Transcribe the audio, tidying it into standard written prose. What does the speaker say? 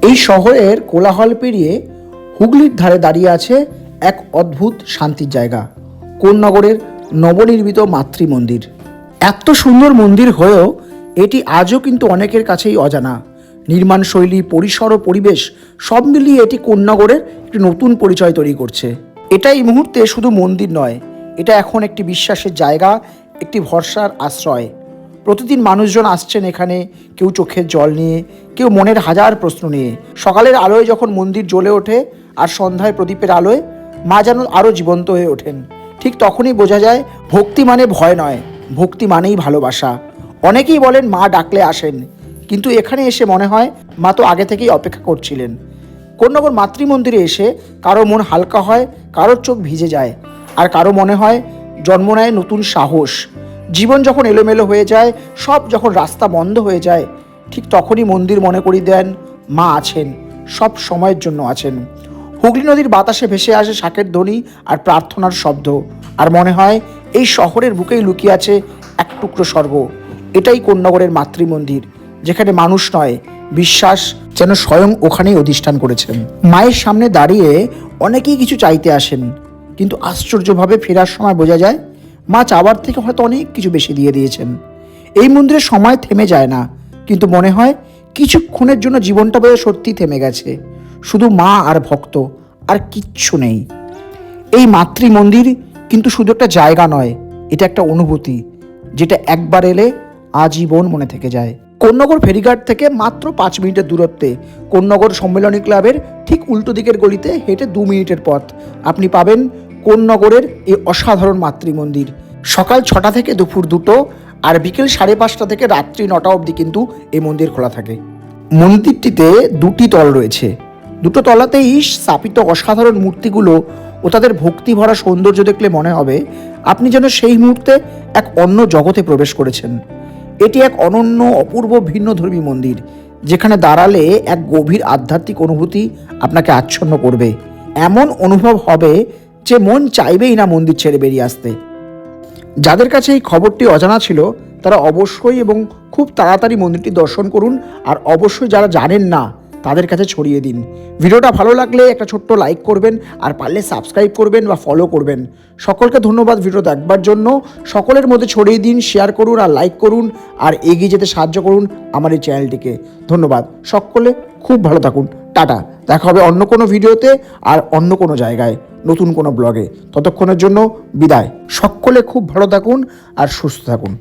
এই শহরের কোলাহল পেরিয়ে হুগলির ধারে দাঁড়িয়ে আছে এক অদ্ভুত শান্তির জায়গা, কোন্নগরের নবনির্মিত মাতৃ মন্দির। এত সুন্দর মন্দির হয়েও এটি আজও কিন্তু অনেকের কাছেই অজানা। নির্মাণ শৈলী, পরিসর ও পরিবেশ সব মিলিয়ে এটি কোন্নগরের একটি নতুন পরিচয় তৈরি করছে। এটা এই মুহূর্তে শুধু মন্দির নয়, এটা এখন একটি বিশ্বাসের জায়গা, একটি ভরসার আশ্রয়। প্রতিদিন মানুষজন আসছেন এখানে, কেউ চোখের জল নিয়ে, কেউ মনের হাজার প্রশ্ন নিয়ে। সকালের আলোয় যখন মন্দির জ্বলে ওঠে আর সন্ধ্যায় প্রদীপের আলোয় মা যেন আরও জীবন্ত হয়ে ওঠেন, ঠিক তখনই বোঝা যায় ভক্তি মানে ভয় নয়, ভক্তি মানেই ভালোবাসা। অনেকেই বলেন মা ডাকলে আসেন, কিন্তু এখানে এসে মনে হয় মা তো আগে থেকেই অপেক্ষা করছিলেন। কোন্নগর মাতৃমন্দিরে এসে কারো মন হালকা হয়, কারোর চোখ ভিজে যায়, আর কারো মনে হয় জন্ম নেয় নতুন সাহস। জীবন যখন এলোমেলো হয়ে যায়, সব যখন রাস্তা বন্ধ হয়ে যায়, ঠিক তখনই মন্দির মনে করিয়ে দেন মা আছেন, সব সময়ের জন্য আছেন। হুগলি নদীর বাতাসে ভেসে আসে শাঁখের ধ্বনি আর প্রার্থনার শব্দ, আর মনে হয় এই শহরের বুকেই লুকিয়ে আছে এক টুকরো স্বর্গ। এটাই কোন্নগরের মাতৃমন্দির, যেখানে মানুষ নয়, বিশ্বাস যেন স্বয়ং ওখানেই অধিষ্ঠান করেছেন। মায়ের সামনে দাঁড়িয়ে অনেকেই কিছু চাইতে আসেন, কিন্তু আশ্চর্যভাবে ফেরার সময় বোঝা যায় মা চাওয়ার থেকে হয়তো অনেক কিছু বেশি দিয়ে দিয়েছেন। এই মন্দিরে সময় থেমে যায় না, কিন্তু মনে হয় কিছুক্ষণের জন্য জীবনটা বোধহয় সত্যি থেমে গেছে। শুধু মা আর ভক্ত, আর কিচ্ছু নেই। এই মাতৃ মন্দির কিন্তু শুধু একটা জায়গা নয়, এটা একটা অনুভূতি, যেটা একবার এলে আজীবন মনে থেকে যায়। কোন্নগর ফেরিঘাট থেকে মাত্র 5 মিনিটের দূরত্বে, কোন্নগর সম্মেলনী ক্লাবের ঠিক উল্টো দিকের গলিতে হেঁটে 2 মিনিটের পথ আপনি পাবেন কোন্নগরের এই অসাধারণ মাতৃমন্দির। সকাল 6টা থেকে দুপুর 2টো আর বিকেল 5:30 থেকে রাত্রি 9টা অবধি কিন্তু এই মন্দির খোলা থাকে। মন্দিরটিতে 2টি তল রয়েছে, 2টো তলাতেই স্থাপিত অসাধারণ মূর্তিগুলো ও তাদের ভক্তি ভরা সৌন্দর্য দেখলে মনে হবে আপনি যেন সেই মুহূর্তে এক অন্য জগতে প্রবেশ করেছেন। এটি এক অনন্য, অপূর্ব, ভিন্নধর্মী মন্দির, যেখানে দাঁড়ালে এক গভীর আধ্যাত্মিক অনুভূতি আপনাকে আচ্ছন্ন করবে। এমন অনুভব হবে যে মন চাইবেই না মন্দির ছেড়ে বেরিয়ে আসতে। যাদের কাছে এই খবরটি অজানা ছিল, তারা অবশ্যই এবং খুব তাড়াতাড়ি মন্দিরটি দর্শন করুন, আর অবশ্যই যারা জানেন না তাদের কাছে ছড়িয়ে দিন। ভিডিওটা ভালো লাগলে একটা ছোট্ট লাইক করবেন, আর পারলে সাবস্ক্রাইব করবেন বা ফলো করবেন। সকলকে ধন্যবাদ ভিডিও দেখবার জন্য। সকলের মধ্যে ছড়িয়ে দিন, শেয়ার করুন আর লাইক করুন, আর এগিয়ে যেতে সাহায্য করুন আমার এই চ্যানেলটিকে। ধন্যবাদ। সকলে খুব ভালো থাকুন। টাটা। দেখা হবে অন্য কোনো ভিডিওতে আর অন্য কোনো জায়গায়, নতুন কোনো ব্লগে। ততক্ষণের জন্য বিদায়। সকলে খুব ভালো থাকুন আর সুস্থ থাকুন।